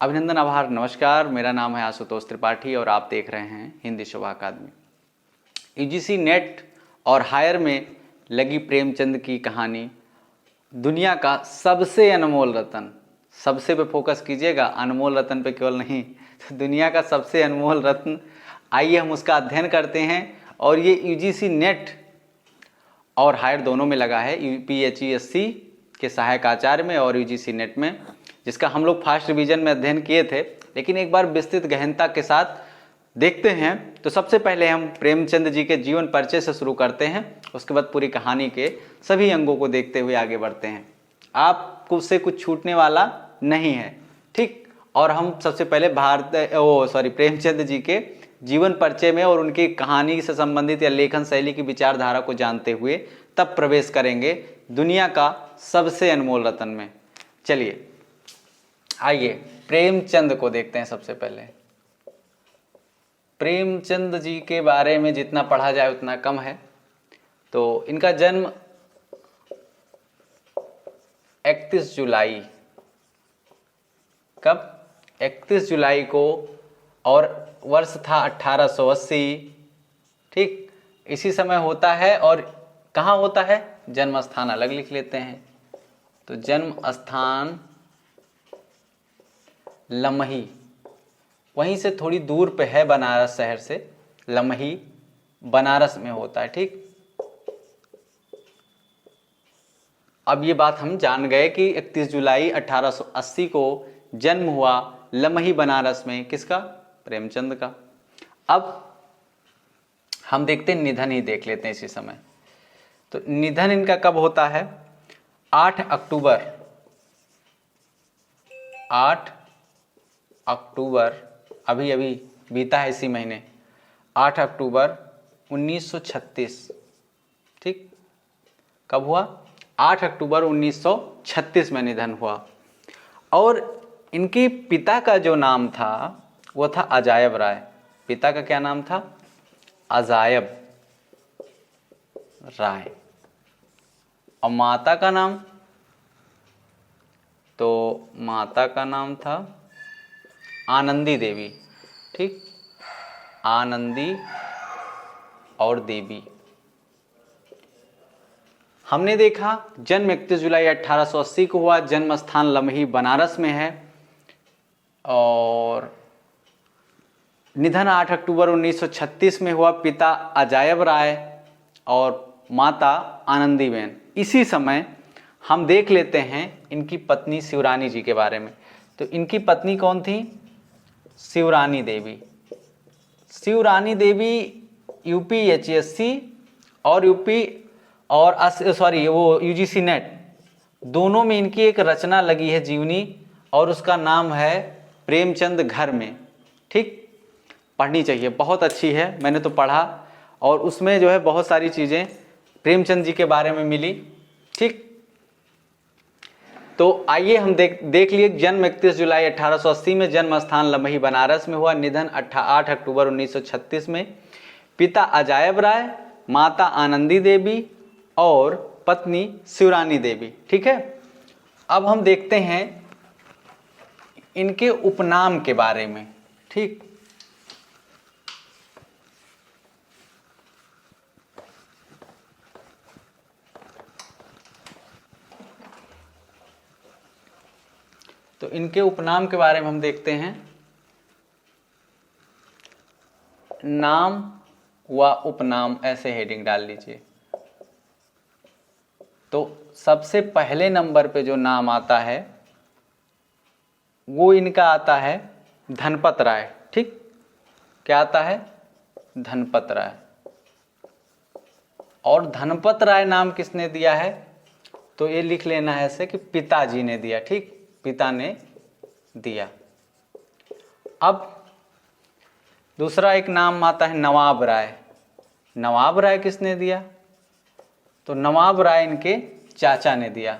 अभिनंदन, आभार, नमस्कार। मेरा नाम है आशुतोष त्रिपाठी और आप देख रहे हैं हिंदी शोभा अकादमी। यूजीसी नेट और हायर में लगी प्रेमचंद की कहानी दुनिया का सबसे अनमोल रत्न, सबसे पे फोकस कीजिएगा, अनमोल रत्न पे केवल नहीं, तो दुनिया का सबसे अनमोल रत्न। आइए हम उसका अध्ययन करते हैं। और ये यूजीसी नेट और हायर दोनों में लगा है, यूपीएचईएससी के सहायक आचार्य में और यूजीसी नेट में, जिसका हम लोग फर्स्ट रिवीजन में अध्ययन किए थे, लेकिन एक बार विस्तृत गहनता के साथ देखते हैं। तो सबसे पहले हम प्रेमचंद जी के जीवन परिचय से शुरू करते हैं, उसके बाद पूरी कहानी के सभी अंगों को देखते हुए आगे बढ़ते हैं। आपको उससे कुछ छूटने वाला नहीं है, ठीक। और हम सबसे पहले प्रेमचंद जी के जीवन परिचय में और उनकी कहानी से संबंधित या लेखन शैली की विचारधारा को जानते हुए तब प्रवेश करेंगे दुनिया का सबसे अनमोल रत्न में। चलिए आइए प्रेमचंद को देखते हैं। सबसे पहले प्रेमचंद जी के बारे में जितना पढ़ा जाए उतना कम है। तो इनका जन्म 31 जुलाई, कब? 31 जुलाई को, और वर्ष था 1880, ठीक। इसी समय होता है। और कहाँ होता है? जन्म स्थान अलग लिख लेते हैं। तो जन्म स्थान लमही, वहीं से थोड़ी दूर पे है, बनारस शहर से। लमही बनारस में होता है, ठीक। अब ये बात हम जान गए कि 31 जुलाई 1880 को जन्म हुआ लमही बनारस में। किसका? प्रेमचंद का। अब हम देखते हैं, निधन ही देख लेते हैं इसी समय। तो निधन इनका कब होता है? 8 अक्टूबर, 8 अक्टूबर, अभी अभी बीता है इसी महीने, 8 अक्टूबर 1936, ठीक। कब हुआ? 8 अक्टूबर 1936 में निधन हुआ। और इनके पिता का जो नाम था वो था अजायब राय। पिता का क्या नाम था? अजायब राय। और माता का नाम? तो माता का नाम था आनंदी देवी, ठीक। आनंदी और देवी। हमने देखा जन्म 31 जुलाई 1880 को हुआ, जन्म स्थान लमही बनारस में है, और निधन 8 अक्टूबर 1936 में हुआ। पिता अजायब राय और माता आनंदीबेन। इसी समय हम देख लेते हैं इनकी पत्नी शिवरानी जी के बारे में। तो इनकी पत्नी कौन थी? शिवरानी देवी। शिवरानी देवी यूपीएचईएससी और यूजीसी नेट दोनों में इनकी एक रचना लगी है जीवनी, और उसका नाम है प्रेमचंद घर में, ठीक। पढ़नी चाहिए, बहुत अच्छी है, मैंने तो पढ़ा, और उसमें जो है बहुत सारी चीज़ें प्रेमचंद जी के बारे में मिली, ठीक। तो आइए हम देख लिए। जन्म 31 जुलाई 1880 में, जन्म स्थान लमही बनारस में हुआ। निधन 8 अक्टूबर 1936 में। पिता अजायब राय, माता आनंदी देवी और पत्नी शिवरानी देवी, ठीक है। अब हम देखते हैं इनके उपनाम के बारे में, ठीक। तो इनके उपनाम के बारे में हम देखते हैं। नाम व उपनाम, ऐसे हेडिंग डाल लीजिए। तो सबसे पहले नंबर पे जो नाम आता है वो इनका आता है धनपत राय, ठीक। क्या आता है? धनपत राय। और धनपत राय नाम किसने दिया है? तो ये लिख लेना है ऐसे कि पिताजी ने दिया, ठीक, पिता ने दिया। अब दूसरा एक नाम आता है नवाब राय। नवाब राय किसने दिया? तो नवाब राय इनके चाचा ने दिया,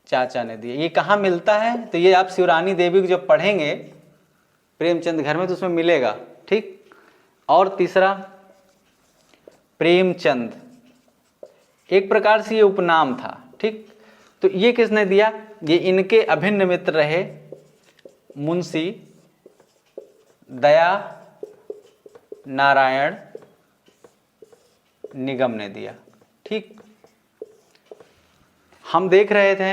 चाचा ने दिया। ये कहाँ मिलता है? तो ये आप शिवरानी देवी को जब पढ़ेंगे प्रेमचंद घर में तो उसमें मिलेगा, ठीक। और तीसरा प्रेमचंद, एक प्रकार से ये उपनाम था, ठीक। तो ये किसने दिया? ये इनके अभिन्न मित्र रहे मुंशी दया नारायण निगम ने दिया। ठीक, हम देख रहे थे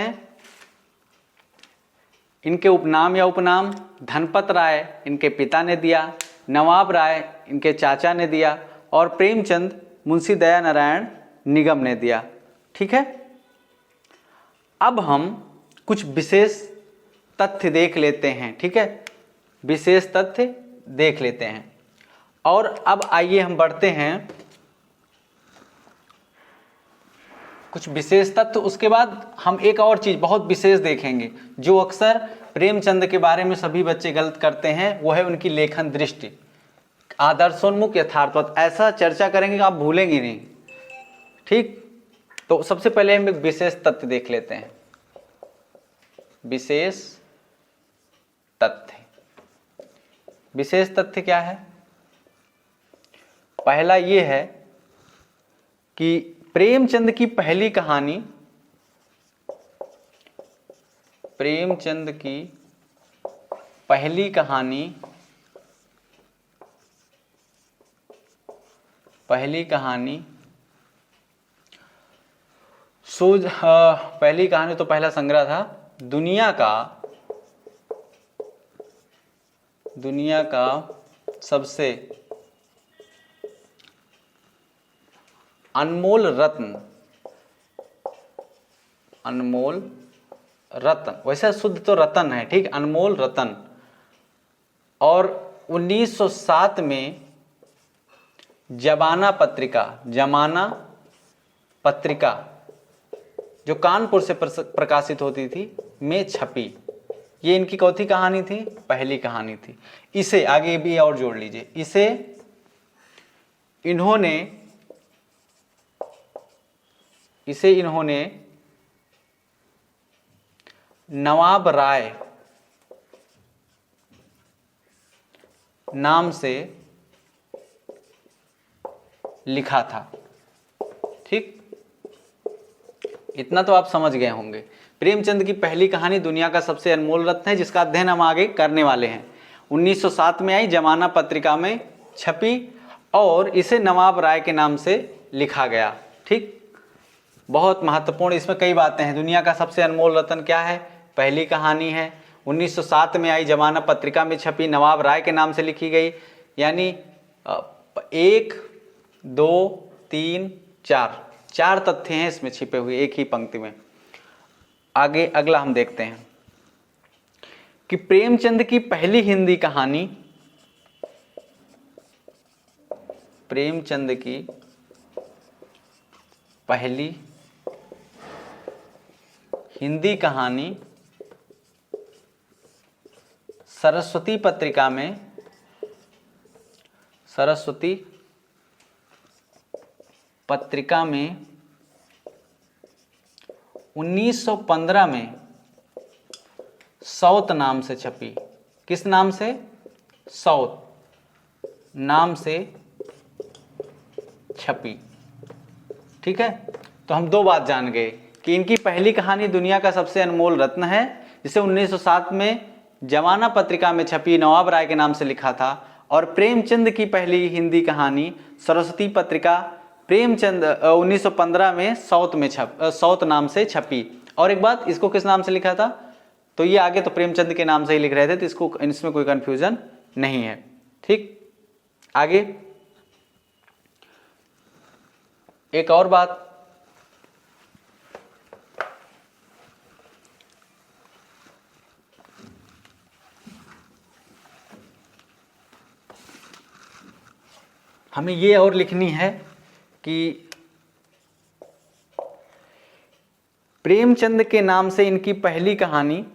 इनके उपनाम या उपनाम धनपत राय इनके पिता ने दिया, नवाब राय इनके चाचा ने दिया और प्रेमचंद मुंशी दया नारायण निगम ने दिया। ठीक है, अब हम कुछ विशेष तथ्य देख लेते हैं। ठीक है, विशेष तथ्य देख लेते हैं और अब आइए हम बढ़ते हैं कुछ विशेष तथ्य, उसके बाद हम एक और चीज बहुत विशेष देखेंगे जो अक्सर प्रेमचंद के बारे में सभी बच्चे गलत करते हैं, वो है उनकी लेखन दृष्टि, आदर्शोन्मुख यथार्थवाद। ऐसा चर्चा करेंगे कि आप भूलेंगे नहीं। ठीक, तो सबसे पहले हम एक विशेष तथ्य देख लेते हैं। विशेष तथ्य, विशेष तथ्य क्या है? पहला ये है कि प्रेमचंद की पहली कहानी, प्रेमचंद की पहली कहानी, पहली कहानी पहली कहानी तो पहला संग्रह था दुनिया का सबसे अनमोल रत्न, वैसे शुद्ध तो रतन है, ठीक, अनमोल रतन। और 1907 में जमाना पत्रिका जो कानपुर से प्रकाशित होती थी में छपी। ये इनकी कौथी कहानी थी? पहली कहानी थी। इसे आगे भी और जोड़ लीजिए, इसे इन्होंने नवाब राय नाम से लिखा था। ठीक, इतना तो आप समझ गए होंगे। प्रेमचंद की पहली कहानी दुनिया का सबसे अनमोल रत्न है, जिसका अध्ययन हम आगे करने वाले हैं। 1907 में आई, जमाना पत्रिका में छपी और इसे नवाब राय के नाम से लिखा गया। ठीक, बहुत महत्वपूर्ण, इसमें कई बातें हैं। दुनिया का सबसे अनमोल रत्न क्या है? पहली कहानी है, 1907 में आई, जमाना पत्रिका में छपी, नवाब राय के नाम से लिखी गई। यानी 1 2 3 4 तथ्य हैं इसमें छिपे हुए एक ही पंक्ति में। आगे अगला हम देखते हैं कि प्रेमचंद की पहली हिंदी कहानी, प्रेमचंद की पहली हिंदी कहानी सरस्वती पत्रिका में, सरस्वती पत्रिका में 1915 में सौत नाम से छपी। किस नाम से? सौत नाम से छपी। ठीक है, तो हम दो बात जान गए कि इनकी पहली कहानी दुनिया का सबसे अनमोल रत्न है, जिसे 1907 में जमाना पत्रिका में छपी, नवाब राय के नाम से लिखा था। और प्रेमचंद की पहली हिंदी कहानी सरस्वती पत्रिका प्रेमचंद 1915 में सौत नाम से छपी। और एक बात, इसको किस नाम से लिखा था? तो ये आगे तो प्रेमचंद के नाम से ही लिख रहे थे, तो इसमें कोई कंफ्यूजन नहीं है। ठीक, आगे एक और बात, हमें ये और लिखनी है कि प्रेमचंद के नाम से इनकी पहली कहानी,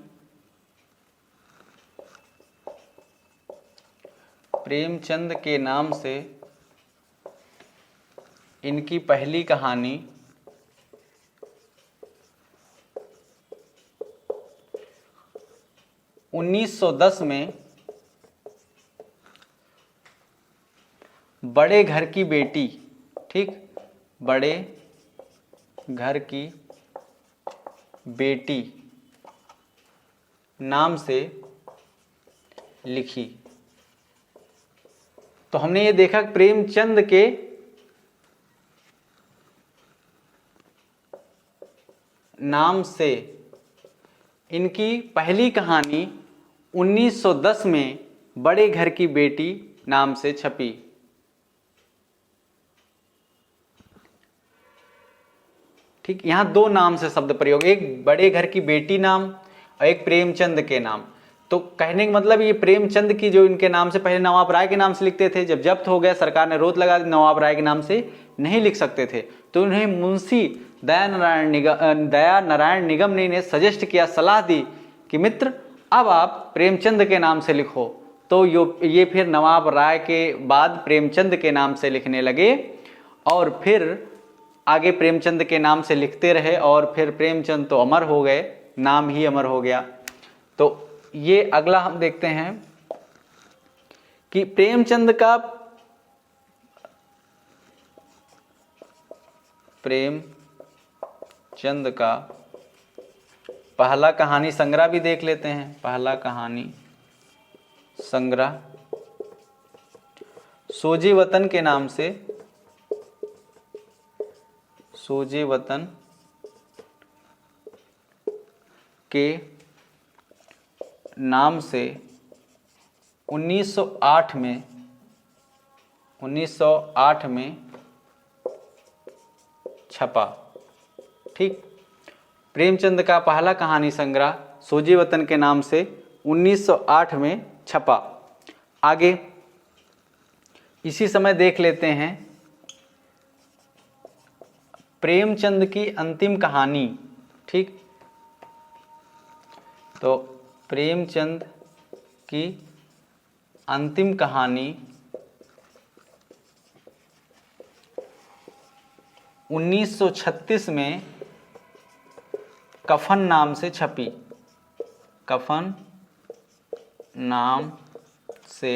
प्रेमचंद के नाम से इनकी पहली कहानी 1910 में बड़े घर की बेटी, ठीक, बड़े घर की बेटी नाम से लिखी। तो हमने ये देखा प्रेमचंद के नाम से इनकी पहली कहानी 1910 में बड़े घर की बेटी नाम से छपी। ठीक, यहां दो नाम से शब्द प्रयोग, एक बड़े घर की बेटी नाम और एक प्रेमचंद के नाम। तो कहने का मतलब ये प्रेमचंद की जो इनके नाम से पहले नवाब राय के नाम से लिखते थे, जब जब्त हो गया सरकार ने रोक लगा दी, नवाब राय के नाम से नहीं लिख सकते थे, तो उन्हें मुंशी दया नारायण निगम ने इन्हें सजेस्ट किया, सलाह दी कि मित्र अब आप प्रेमचंद के नाम से लिखो। तो ये फिर नवाब राय के बाद प्रेमचंद के नाम से लिखने लगे और फिर आगे प्रेमचंद के नाम से लिखते रहे और फिर प्रेमचंद तो अमर हो गए, नाम ही अमर हो गया। तो ये अगला हम देखते हैं कि प्रेमचंद का पहला कहानी संग्रह भी देख लेते हैं। पहला कहानी संग्रह सोजे वतन के नाम से, सोजे वतन के नाम से 1908 में छपा। ठीक, प्रेमचंद का पहला कहानी संग्रह सोजे वतन के नाम से 1908 में छपा। आगे इसी समय देख लेते हैं प्रेमचंद की अंतिम कहानी। ठीक, तो प्रेमचंद की अंतिम कहानी 1936 में कफन नाम से छपी। कफन नाम से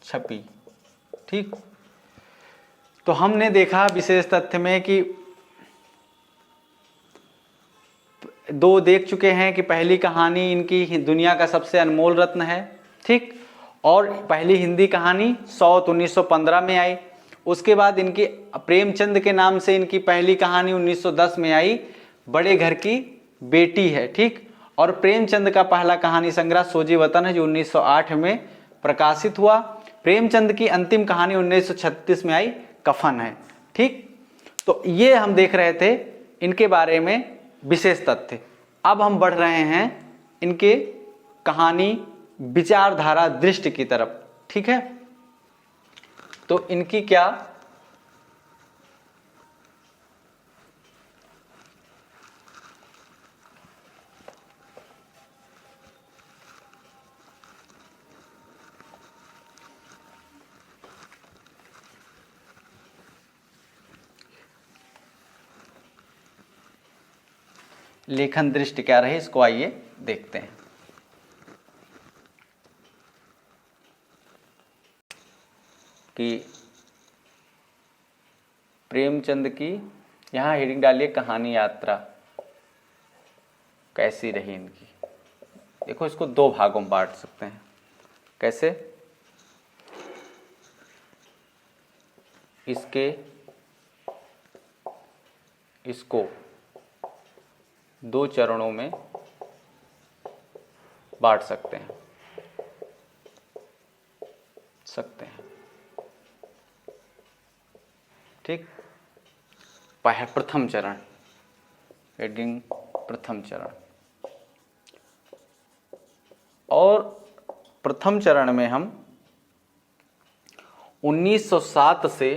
छपी। ठीक, तो हमने देखा विशेष तथ्य में कि दो देख चुके हैं कि पहली कहानी इनकी दुनिया का सबसे अनमोल रत्न है। ठीक, और पहली हिंदी कहानी 1915 में आई। उसके बाद इनकी प्रेमचंद के नाम से इनकी पहली कहानी 1910 में आई, बड़े घर की बेटी है। ठीक, और प्रेमचंद का पहला कहानी संग्रह सोजे वतन है जो 1908 में प्रकाशित हुआ। प्रेमचंद की अंतिम कहानी 1936 में आई, कफन है। ठीक, तो ये हम देख रहे थे इनके बारे में विशेष तथ्य। अब हम बढ़ रहे हैं इनके कहानी विचारधारा दृष्टि की तरफ। ठीक है, तो इनकी क्या लेखन दृष्टि क्या रही, इसको आइए देखते हैं। कि प्रेमचंद की, यहाँ हेडिंग डालिए कहानी यात्रा कैसी रही इनकी। देखो, इसको दो भागों में बांट सकते हैं। कैसे? इसको दो चरणों में बांट सकते हैं। ठीक, प्रथम चरण, हेडिंग प्रथम चरण। और प्रथम चरण में हम 1907 से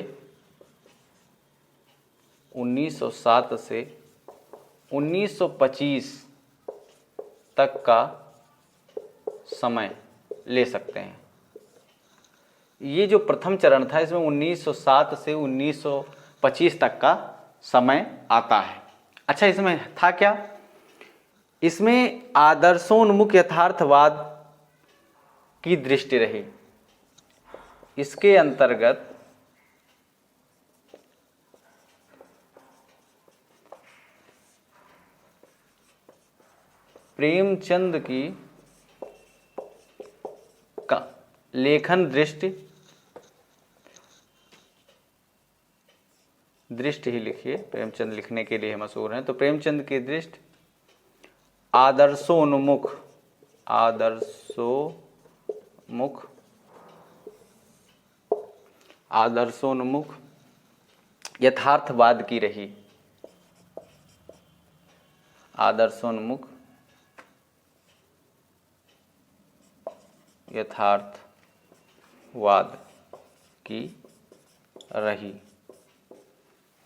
1925 तक का समय ले सकते हैं। ये जो प्रथम चरण था इसमें 1907 से 1925 तक का समय आता है। अच्छा, इसमें था क्या? इसमें आदर्शोन्मुख यथार्थवाद की दृष्टि रही। इसके अंतर्गत प्रेमचंद की लेखन दृष्टि ही लिखिए, प्रेमचंद लिखने के लिए मशहूर हैं। तो प्रेमचंद की दृष्टि आदर्शोन्मुख यथार्थवाद की रही। आदर्शोन्मुख यथार्थवाद की रही।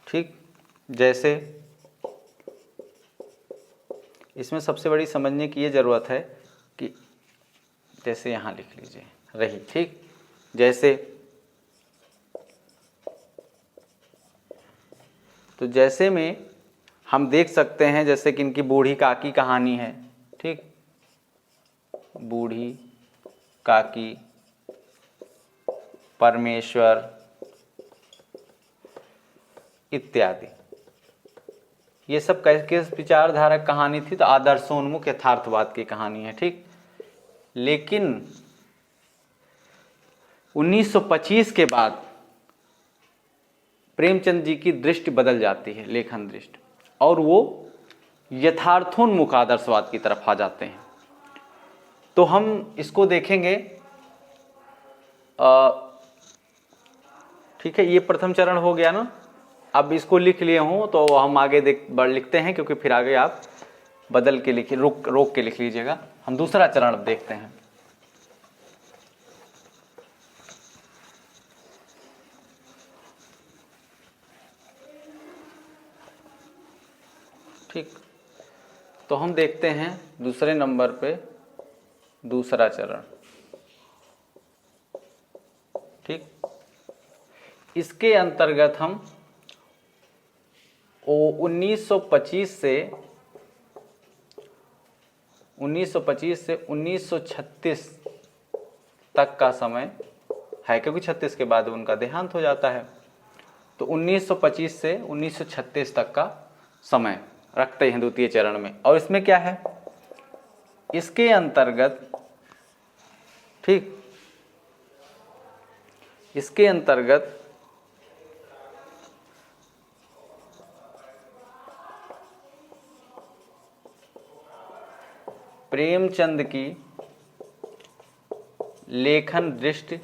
ठीक, जैसे इसमें सबसे बड़ी समझने की ये ज़रूरत है कि जैसे यहाँ लिख लीजिए रही। ठीक, जैसे तो जैसे में हम देख सकते हैं जैसे कि इनकी बूढ़ी काकी कहानी है। ठीक, बूढ़ी काकी, परमेश्वर इत्यादि, ये सब किस विचारधारा कहानी थी? तो आदर्शोन्मुख यथार्थवाद की कहानी है। ठीक, लेकिन 1925 के बाद प्रेमचंद जी की दृष्टि बदल जाती है, लेखन दृष्टि, और वो यथार्थोन्मुख आदर्शवाद की तरफ आ जाते हैं। तो हम इसको देखेंगे। ठीक है, ये प्रथम चरण हो गया ना। अब इसको लिख लिए हूँ तो हम आगे लिखते हैं, क्योंकि फिर आगे आप बदल के लिखिए, रोक के लिख लीजिएगा। हम दूसरा चरण अब देखते हैं। ठीक, तो हम देखते हैं दूसरे नंबर पे दूसरा चरण। ठीक, इसके अंतर्गत हम 1925 से 1936 तक का समय है, क्योंकि 36 के बाद उनका देहांत हो जाता है। तो 1925 से 1936 तक का समय रखते हैं द्वितीय चरण में। और इसमें क्या है, इसके अंतर्गत, ठीक, इसके अंतर्गत प्रेमचंद की लेखन दृष्टि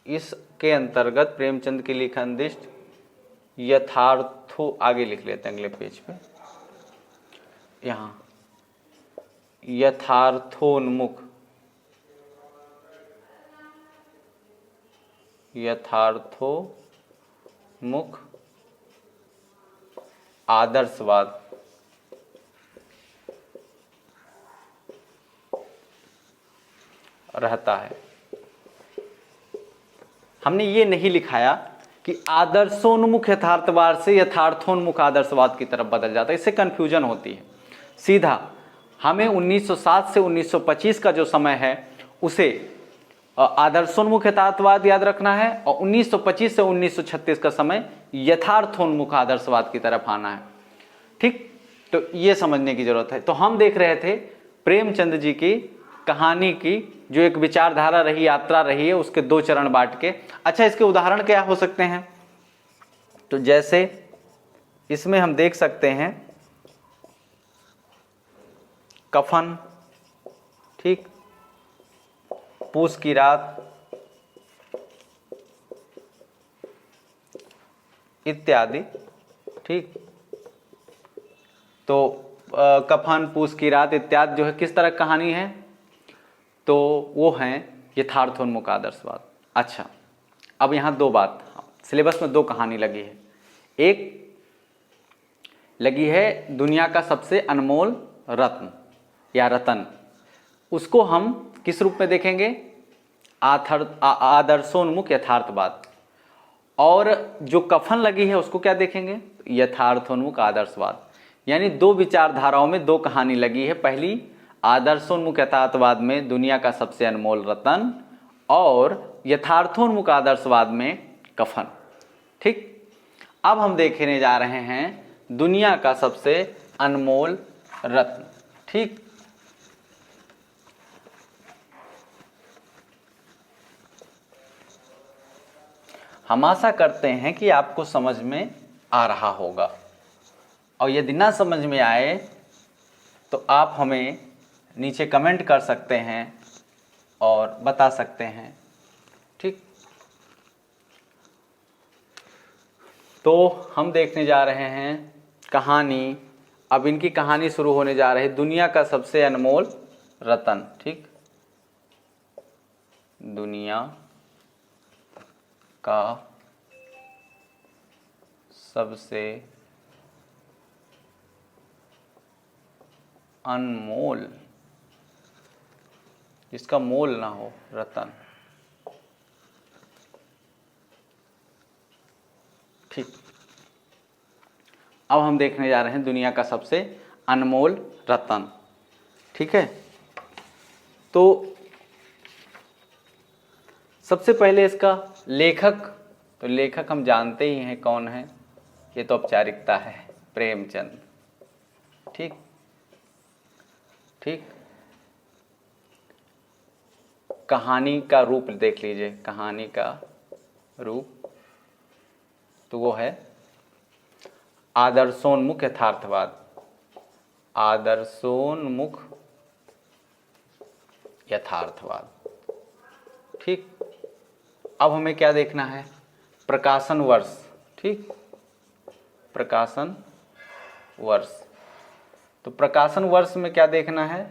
इसके अंतर्गत प्रेमचंद की लेखन दृष्टि आगे लिख लेते हैं अगले पेज पे, यहाँ यथार्थोन्मुख आदर्शवाद रहता है। हमने ये नहीं लिखाया कि आदर्शोन्मुख यथार्थवाद से यथार्थोन्मुख आदर्शवाद की तरफ बदल जाता है, इससे कंफ्यूजन होती है। सीधा हमें 1907 से 1925 का जो समय है उसे आदर्शोन्मुख यथार्थवाद याद रखना है, और 1925 से 1936 का समय यथार्थोन्मुख आदर्शवाद की तरफ आना है। ठीक, तो ये समझने की जरूरत है। तो हम देख रहे थे प्रेमचंद जी की कहानी की जो एक विचारधारा रही, यात्रा रही है, उसके दो चरण बांट के। अच्छा, इसके उदाहरण क्या हो सकते हैं? तो जैसे इसमें हम देख सकते हैं कफन, ठीक, पूस की रात इत्यादि। ठीक, तो कफन, पूस की रात इत्यादि जो है किस तरह कहानी है? तो वो हैं यथार्थोन्मुख आदर्शवाद। अच्छा, अब यहाँ दो बात, सिलेबस में दो कहानी लगी है। एक लगी है दुनिया का सबसे अनमोल रत्न या रतन, उसको हम किस रूप में देखेंगे? आदर्शोन्मुख यथार्थवाद। और जो कफन लगी है उसको क्या देखेंगे? यथार्थोन्मुख आदर्शवाद। यानी दो विचारधाराओं में दो कहानी लगी है। पहली आदर्शोन्मुख यथार्थवाद में दुनिया का सबसे अनमोल रतन, और यथार्थोन्मुख आदर्शवाद में कफन। ठीक, अब हम देखने जा रहे हैं दुनिया का सबसे अनमोल रत्न। ठीक, हम आशा करते हैं कि आपको समझ में आ रहा होगा, और यदि ना समझ में आए तो आप हमें नीचे कमेंट कर सकते हैं और बता सकते हैं। ठीक, तो हम देखने जा रहे हैं कहानी। अब इनकी कहानी शुरू होने जा रही है, दुनिया का सबसे अनमोल रत्न। ठीक, दुनिया का सबसे अनमोल, जिसका मोल ना हो, रतन। ठीक, अब हम देखने जा रहे हैं दुनिया का सबसे अनमोल रतन। ठीक है, तो सबसे पहले इसका लेखक, तो लेखक हम जानते ही हैं कौन है, ये तो औपचारिकता है, प्रेमचंद। ठीक ठीक, कहानी का रूप देख लीजिए, कहानी का रूप तो वो है आदर्शोन्मुख यथार्थवाद। आदर्शोन्मुख यथार्थवाद। ठीक, अब हमें क्या देखना है, प्रकाशन वर्ष। ठीक, प्रकाशन वर्ष, तो प्रकाशन वर्ष में क्या देखना है,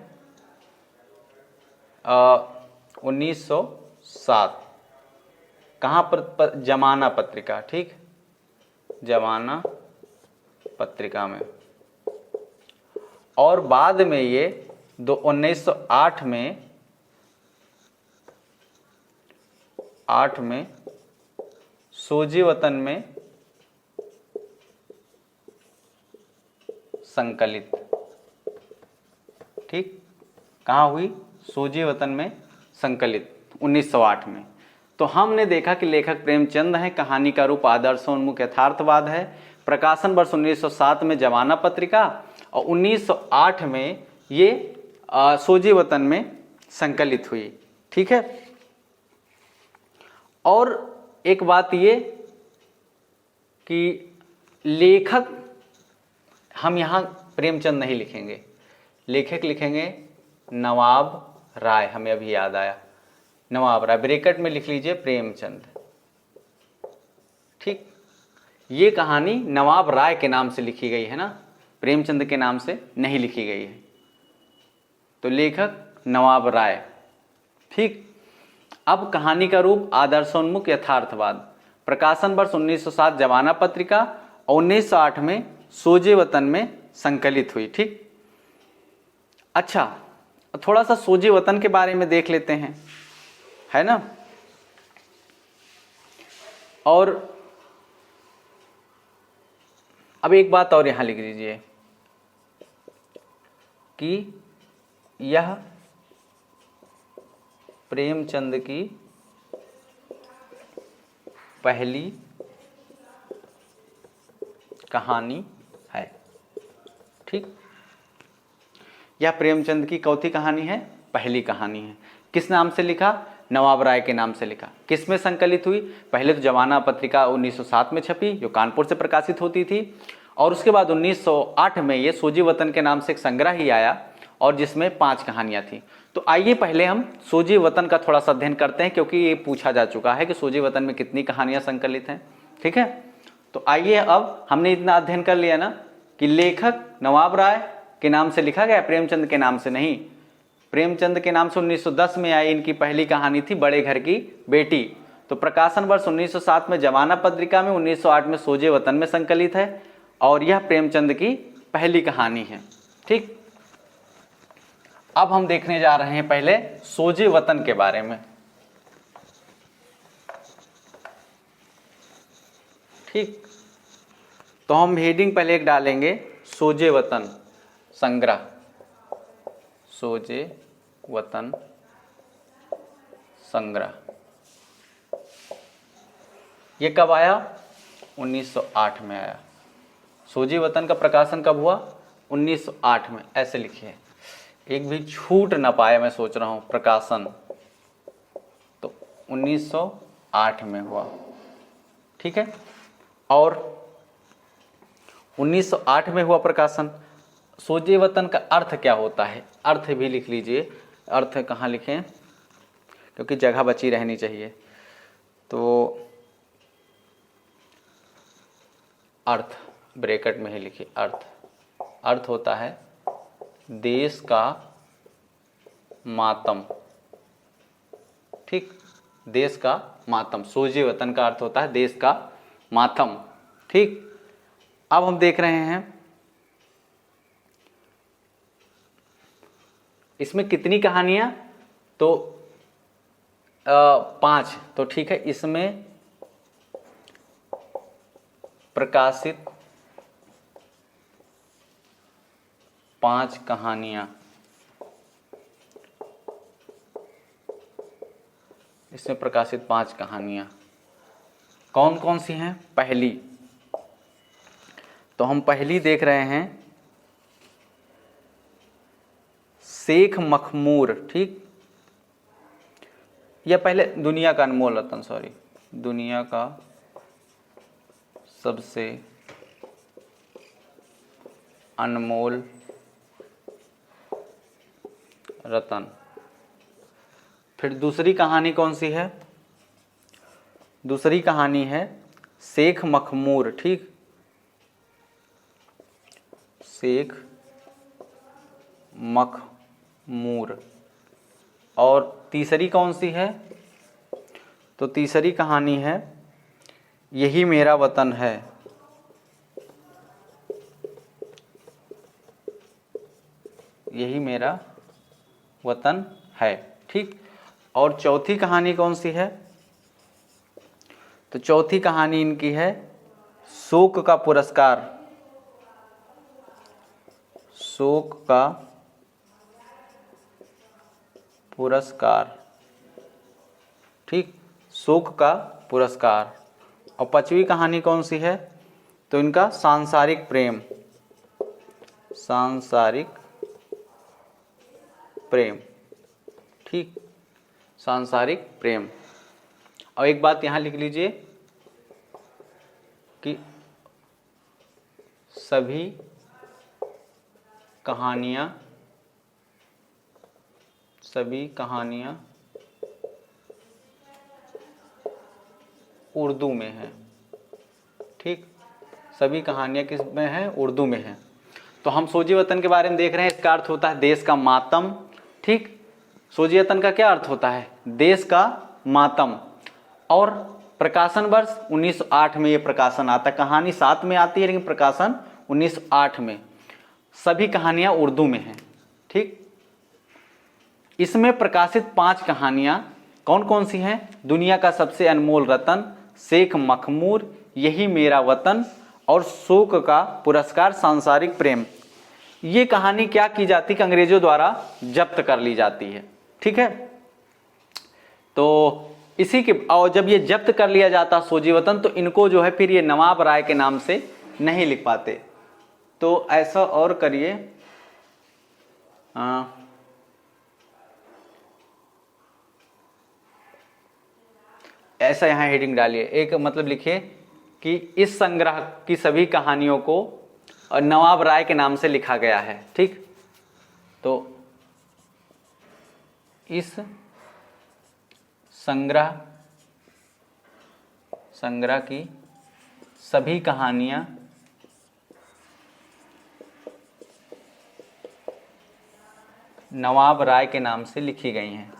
1907। कहाँ पर, जमाना पत्रिका। ठीक, जमाना पत्रिका में। और बाद में ये 1908 में सोजी वतन में संकलित। ठीक, कहाँ हुई, सोजी वतन में संकलित 1908 में। तो हमने देखा कि लेखक प्रेमचंद है, कहानी का रूप आदर्शोन्मुख यथार्थवाद है, प्रकाशन वर्ष 1907 में जमाना पत्रिका, और 1908 में ये सोजी वतन में संकलित हुई। ठीक है, और एक बात ये कि लेखक हम यहाँ प्रेमचंद नहीं लिखेंगे, लेखक लिखेंगे नवाब राय। हमें अभी याद आया, नवाब राय, ब्रैकेट में लिख लीजिए प्रेमचंद। ठीक, ये कहानी नवाब राय के नाम से लिखी गई है ना, प्रेमचंद के नाम से नहीं लिखी गई है, तो लेखक नवाब राय। ठीक, अब कहानी का रूप आदर्शोन्मुख यथार्थवाद, प्रकाशन वर्ष 1907 जमाना पत्रिका, और 1908 में सोजे वतन में संकलित हुई। ठीक, अच्छा, थोड़ा सा सोजे वतन के बारे में देख लेते हैं, है ना। और अब एक बात और यहां लिख लीजिए कि यह प्रेमचंद की पहली कहानी है। ठीक, यह प्रेमचंद की कौथी कहानी है, पहली कहानी है। किस नाम से लिखा, नवाब राय के नाम से लिखा। किस में संकलित हुई, पहले तो जमाना पत्रिका 1907 में छपी, जो कानपुर से प्रकाशित होती थी, और उसके बाद 1908 में ये सोजी वतन के नाम से एक संग्रह ही आया, और जिसमें 5 कहानियां थी। तो आइए पहले हम सोजी वतन का थोड़ा सा अध्ययन करते हैं, क्योंकि ये पूछा जा चुका है कि सोजी वतन में कितनी कहानियां संकलित हैं। ठीक है, तो आइए, अब हमने इतना अध्ययन कर लिया ना कि लेखक नवाब राय के नाम से लिखा गया, प्रेमचंद के नाम से नहीं। प्रेमचंद के नाम से 1910 में आई इनकी पहली कहानी थी बड़े घर की बेटी। तो प्रकाशन वर्ष 1907 में जमाना पत्रिका में, 1908 में सोजे वतन में संकलित है, और यह प्रेमचंद की पहली कहानी है। ठीक, अब हम देखने जा रहे हैं पहले सोजे वतन के बारे में। ठीक, तो हम हेडिंग पहले एक डालेंगे, सोजे वतन संग्रह। सोजे वतन संग्रह, ये कब आया, 1908 में आया। सोजे वतन का प्रकाशन कब हुआ? 1908 में। ऐसे लिखिए, एक भी छूट ना पाए, मैं सोच रहा हूँ प्रकाशन, तो 1908 में हुआ। ठीक है, और 1908 में हुआ प्रकाशन। सोजे वतन का अर्थ क्या होता है? अर्थ भी लिख लीजिए। अर्थ कहाँ लिखें, क्योंकि जगह बची रहनी चाहिए। तो अर्थ ब्रैकेट में ही लिखिए। अर्थ, अर्थ होता है देश का मातम। ठीक, देश का मातम। सोजे वतन का अर्थ होता है देश का मातम। ठीक, अब हम देख रहे हैं इसमें कितनी कहानियां, तो 5। तो ठीक है, इसमें प्रकाशित 5 कहानियां, इसमें प्रकाशित 5 कहानियां कौन कौन सी हैं? पहली, तो हम पहली देख रहे हैं शेख मखमूर। ठीक, या पहले दुनिया का अनमोल रतन, सॉरी, दुनिया का सबसे अनमोल रतन। फिर दूसरी कहानी कौन सी है? दूसरी कहानी है शेख मखमूर। ठीक, शेख मखमूर। और तीसरी कौन सी है? तो तीसरी कहानी है यही मेरा वतन है। यही मेरा वतन है। ठीक, और चौथी कहानी कौन सी है? तो चौथी कहानी इनकी है शोक का पुरस्कार। शोक का पुरस्कार। ठीक, शोक का पुरस्कार। और पांचवी कहानी कौन सी है? तो इनका सांसारिक प्रेम। सांसारिक प्रेम। ठीक, सांसारिक प्रेम। और एक बात यहाँ लिख लीजिए कि सभी कहानियाँ उर्दू में हैं। ठीक, सभी कहानियाँ किस में हैं? उर्दू में हैं। तो हम सोजे वतन के बारे में देख रहे हैं। इसका अर्थ होता है देश का मातम। ठीक, सोजे वतन का क्या अर्थ होता है? देश का मातम। और प्रकाशन वर्ष 1908 में ये प्रकाशन आता है। कहानी 7 में आती है, लेकिन प्रकाशन 1908 में। सभी कहानियाँ उर्दू में हैं। ठीक, इसमें प्रकाशित 5 कहानियाँ कौन कौन सी हैं? दुनिया का सबसे अनमोल रतन, शेख मखमूर, यही मेरा वतन, और शोक का पुरस्कार, सांसारिक प्रेम। ये कहानी क्या की जाती कि अंग्रेजों द्वारा जब्त कर ली जाती है। ठीक है, तो इसी के, और जब ये जब्त कर लिया जाता सोजे वतन, तो इनको जो है फिर ये नवाब राय के नाम से नहीं लिख पाते। तो ऐसा और करिए, ऐसा यहाँ हेडिंग डालिए, एक मतलब लिखिए कि इस संग्रह की सभी कहानियों को नवाब राय के नाम से लिखा गया है। ठीक, तो इस संग्रह की सभी कहानियां नवाब राय के नाम से लिखी गई हैं।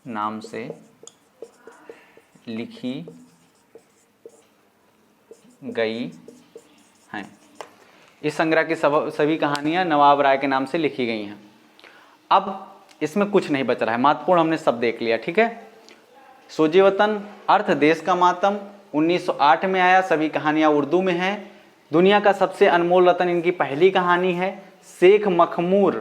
नाम से लिखी गई हैं। इस संग्रह की सभी कहानियां नवाब राय के नाम से लिखी गई हैं। अब इसमें कुछ नहीं बच रहा है, महत्वपूर्ण हमने सब देख लिया। ठीक है, सोजे वतन अर्थ देश का मातम 1908 में आया। सभी कहानियां उर्दू में हैं। दुनिया का सबसे अनमोल रतन इनकी पहली कहानी है। शेख मखमूर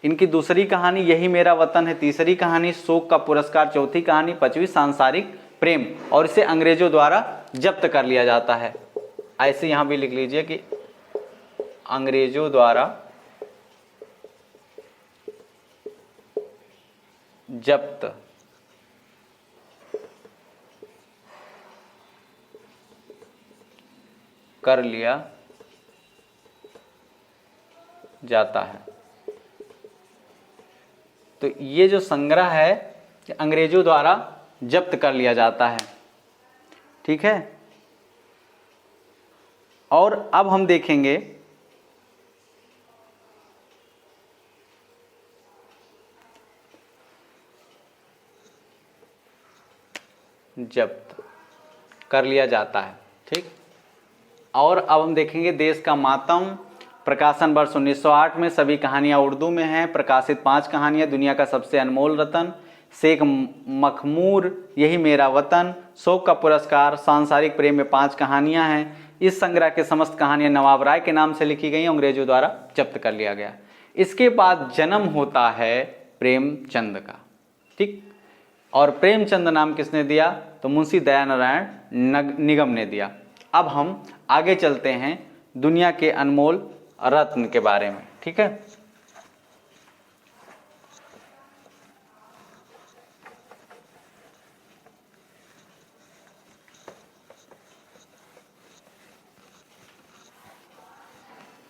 इनकी दूसरी कहानी यही मेरा वतन है, तीसरी कहानी शोक का पुरस्कार, चौथी कहानी, पांचवी सांसारिक प्रेम, और इसे अंग्रेजों द्वारा जब्त कर लिया जाता है। ऐसे यहां भी लिख लीजिए कि अंग्रेजों द्वारा जब्त कर लिया जाता है। तो ये जो संग्रह है अंग्रेजों द्वारा जब्त कर लिया जाता है, ठीक है। और अब हम देखेंगे जब्त कर लिया जाता है, ठीक। और अब हम देखेंगे देश का मातम, प्रकाशन वर्ष 1908 में, सभी कहानियां उर्दू में हैं, प्रकाशित 5 कहानियां, दुनिया का सबसे अनमोल रतन, शेख मखमूर, यही मेरा वतन, शोक का पुरस्कार, सांसारिक प्रेम में 5 कहानियां हैं। इस संग्रह के समस्त कहानियां नवाब राय के नाम से लिखी गई, अंग्रेजों द्वारा जब्त कर लिया गया। इसके बाद जन्म होता है प्रेमचंद का, ठीक। और प्रेमचंद नाम किसने दिया? तो मुंशी दयानारायण निगम ने दिया। अब हम आगे चलते हैं दुनिया के अनमोल रत्न के बारे में, ठीक है।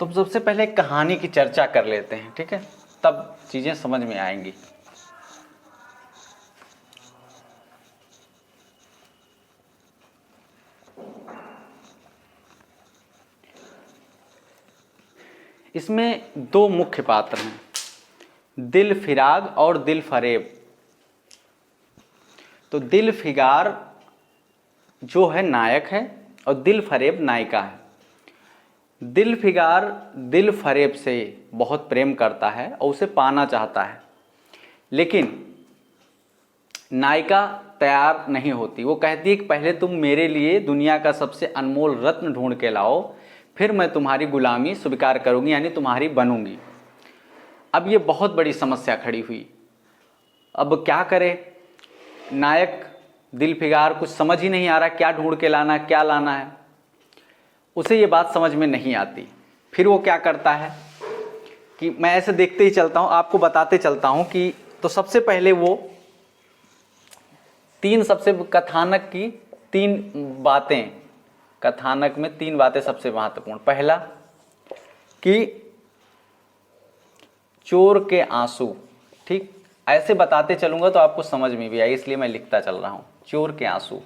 तो सबसे पहले कहानी की चर्चा कर लेते हैं, ठीक है, तब चीजें समझ में आएंगी। इसमें 2 मुख्य पात्र हैं, दिल फिराग और दिल फरेब। तो दिल फिगार जो है नायक है और दिल फरेब नायिका है। दिल फिगार दिल फरेब से बहुत प्रेम करता है और उसे पाना चाहता है, लेकिन नायिका तैयार नहीं होती। वो कहती है कि पहले तुम मेरे लिए दुनिया का सबसे अनमोल रत्न ढूंढ के लाओ, फिर मैं तुम्हारी गुलामी स्वीकार करूंगी, यानी तुम्हारी बनूंगी। अब ये बहुत बड़ी समस्या खड़ी हुई। अब क्या करे नायक? दिल फिगार कुछ समझ ही नहीं आ रहा क्या ढूंढ के लाना, क्या लाना है, उसे ये बात समझ में नहीं आती। फिर वो क्या करता है कि मैं ऐसे देखते ही चलता हूँ, आपको बताते चलता हूँ कि तो सबसे पहले वो 3 सबसे कथानक की 3 बातें, कथानक में 3 बातें सबसे महत्वपूर्ण। पहला कि चोर के आंसू, ठीक, ऐसे बताते चलूंगा तो आपको समझ में भी आए, इसलिए मैं लिखता चल रहा हूं। चोर के आंसू,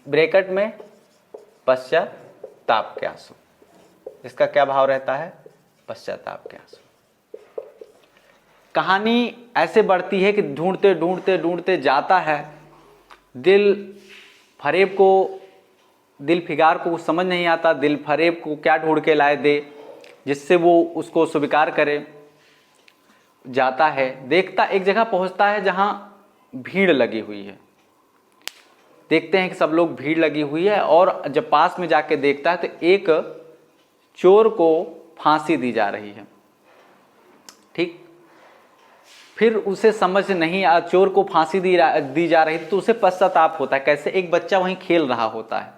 ब्रैकेट में पश्चाताप के आंसू। इसका क्या भाव रहता है? पश्चाताप के आंसू। कहानी ऐसे बढ़ती है कि ढूंढते ढूंढते ढूंढते जाता है। दिल फरेब को, दिल फिगार को कुछ समझ नहीं आता, दिल फरेब को क्या ढूंढ के लाए दे जिससे वो उसको स्वीकार करे। जाता है, देखता, एक जगह पहुंचता है जहां भीड़ लगी हुई है। देखते हैं कि सब लोग, भीड़ लगी हुई है, और जब पास में जाके देखता है तो एक चोर को फांसी दी जा रही है, ठीक। फिर उसे समझ नहीं आ, चोर को फांसी दी जा रही तो उसे पश्चाताप होता है। कैसे? एक बच्चा वहीं खेल रहा होता है,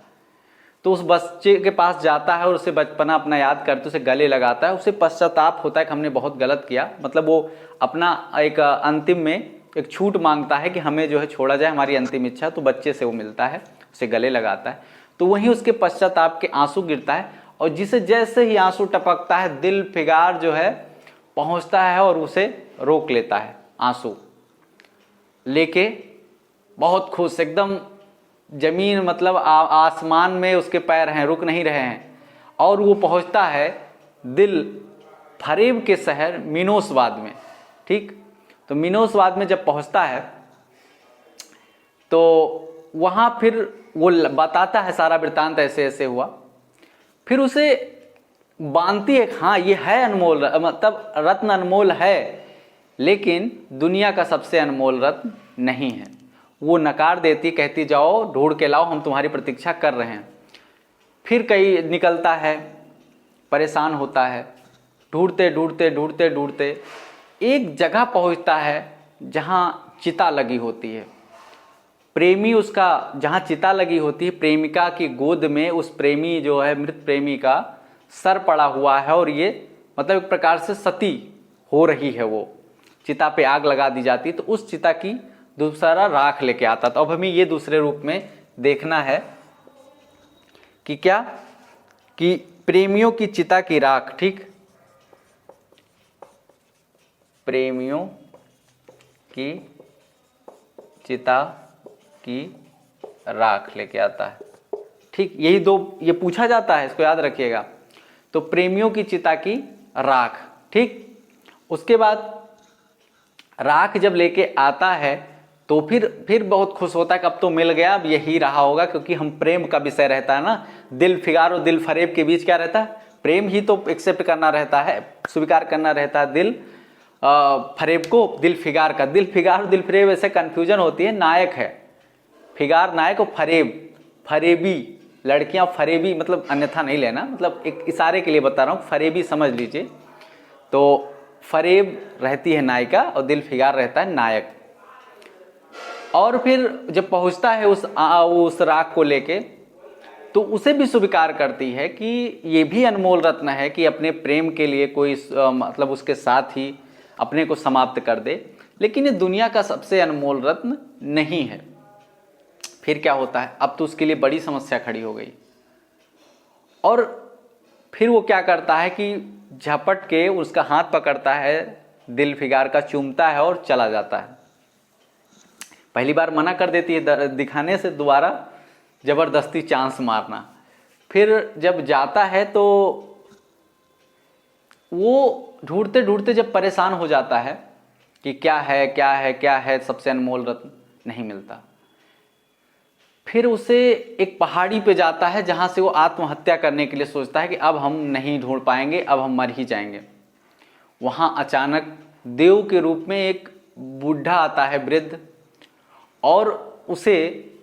तो उस बच्चे के पास जाता है और उसे बचपना अपना याद करते उसे गले लगाता है। उसे पश्चाताप होता है कि हमने बहुत गलत किया, मतलब वो अपना एक अंतिम में एक छूट मांगता है कि हमें जो है छोड़ा जाए, हमारी अंतिम इच्छा। तो बच्चे से वो मिलता है, उसे गले लगाता है, तो वहीं उसके पश्चाताप के आंसू गिरता है। और जिसे जैसे ही आंसू टपकता है, दिल फिगार जो है पहुंचता है और उसे रोक लेता है, आंसू लेके, बहुत खुश, एकदम जमीन, मतलब आसमान में उसके पैर हैं, रुक नहीं रहे हैं। और वो पहुंचता है दिल फरेब के शहर मिनोसवाद में, ठीक। तो मिनोसवाद में जब पहुंचता है तो वहां फिर वो बताता है सारा वृत्तांत, ऐसे ऐसे हुआ। फिर उसे बांधती है, हाँ ये है अनमोल, मतलब रत्न अनमोल है, लेकिन दुनिया का सबसे अनमोल रत्न नहीं है। वो नकार देती, कहती जाओ ढूंढ के लाओ, हम तुम्हारी प्रतीक्षा कर रहे हैं। फिर कहीं निकलता है, परेशान होता है, ढूंढते ढूंढते ढूंढते ढूंढते एक जगह पहुंचता है जहां चिता लगी होती है। प्रेमी उसका जहां चिता लगी होती है, प्रेमिका की गोद में उस प्रेमी जो है, मृत प्रेमी का सर पड़ा हुआ है और ये मतलब एक प्रकार से सती हो रही है, वो चिता पे आग लगा दी जाती। तो उस चिता की दूसरा राख लेके आता। तो अब हमें ये दूसरे रूप में देखना है कि क्या, कि प्रेमियों की चिता की राख, ठीक, प्रेमियों की चिता की राख लेके आता है। ठीक, यही दो ये पूछा जाता है, इसको याद रखिएगा। तो प्रेमियों की चिता की राख, ठीक। उसके बाद राख जब लेके आता है तो फिर बहुत खुश होता है कि अब तो मिल गया, अब यही रहा होगा, क्योंकि हम प्रेम का विषय रहता है ना। दिल फिगार और दिल फरेब के बीच क्या रहता है? प्रेम ही तो एक्सेप्ट करना रहता है, स्वीकार करना रहता है दिल फरेब को, दिल फिगार का। दिल फिगार और दिल फरेब ऐसे कन्फ्यूजन होती है, नायक है फिगार नायक और फरेब फरेबी, लड़कियां फरेबी, मतलब अन्यथा नहीं लेना, मतलब एक इशारे के लिए बता रहा हूँ, फरेबी समझ लीजिए। तो फरेब रहती है नायिका और दिल फिगार रहता है नायक। और फिर जब पहुंचता है उस राख को लेके, तो उसे भी स्वीकार करती है कि ये भी अनमोल रत्न है कि अपने प्रेम के लिए कोई मतलब उसके साथ ही अपने को समाप्त कर दे, लेकिन ये दुनिया का सबसे अनमोल रत्न नहीं है। फिर क्या होता है? अब तो उसके लिए बड़ी समस्या खड़ी हो गई। और फिर वो क्या करता है कि झपट के उसका हाथ पकड़ता है, दिल फिगार का चूमता है और चला जाता है। पहली बार मना कर देती है दिखाने से, दोबारा जबरदस्ती चांस मारना। फिर जब जाता है तो वो ढूंढते ढूंढते जब परेशान हो जाता है कि क्या है क्या है क्या है, सबसे अनमोल रत्न नहीं मिलता। फिर उसे एक पहाड़ी पे जाता है जहाँ से वो आत्महत्या करने के लिए सोचता है कि अब हम नहीं ढूंढ पाएंगे, अब हम मर ही जाएंगे। वहाँ अचानक देव के रूप में एक बूढ़ा आता है, वृद्ध, और उसे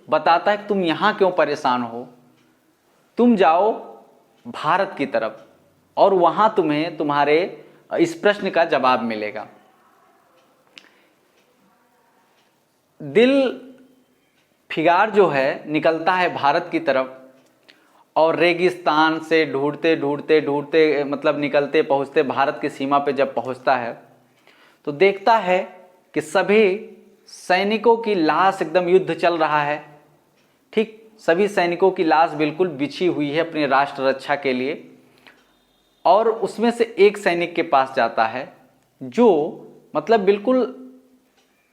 बताता है कि तुम यहाँ क्यों परेशान हो, तुम जाओ भारत की तरफ और वहाँ तुम्हें तुम्हारे इस प्रश्न का जवाब मिलेगा। दिल फिगार जो है निकलता है भारत की तरफ और रेगिस्तान से ढूंढते ढूंढते ढूंढते मतलब निकलते पहुंचते भारत की सीमा पे जब पहुंचता है तो देखता है कि सभी सैनिकों की लाश, एकदम युद्ध चल रहा है, ठीक, सभी सैनिकों की लाश बिल्कुल बिछी हुई है अपने राष्ट्र रक्षा के लिए। और उसमें से एक सैनिक के पास जाता है जो मतलब बिल्कुल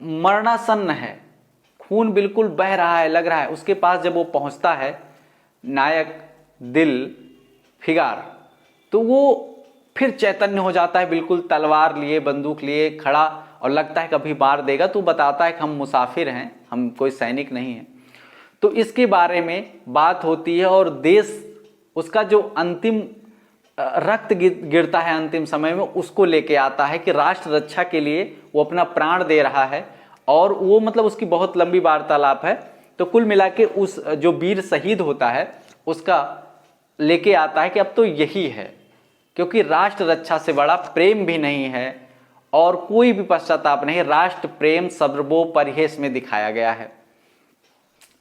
मरणासन्न है, खून बिल्कुल बह रहा है, लग रहा है। उसके पास जब वो पहुंचता है नायक दिल फिगार, तो वो फिर चैतन्य हो जाता है, बिल्कुल तलवार लिए बंदूक लिए खड़ा, और लगता है कभी मार देगा। तो बताता है कि हम मुसाफिर हैं, हम कोई सैनिक नहीं हैं। तो इसके बारे में बात होती है और देश उसका जो अंतिम रक्त गिरता है अंतिम समय में, उसको लेके आता है कि राष्ट्र रक्षा के लिए वो अपना प्राण दे रहा है। और वो मतलब उसकी बहुत लंबी वार्तालाप है। तो कुल मिला के उस जो वीर शहीद होता है उसका लेके आता है कि अब तो यही है, क्योंकि राष्ट्र रक्षा से बड़ा प्रेम भी नहीं है और कोई भी पश्चाताप नहीं। राष्ट्र प्रेम सर्वोपरि है इसमें दिखाया गया है,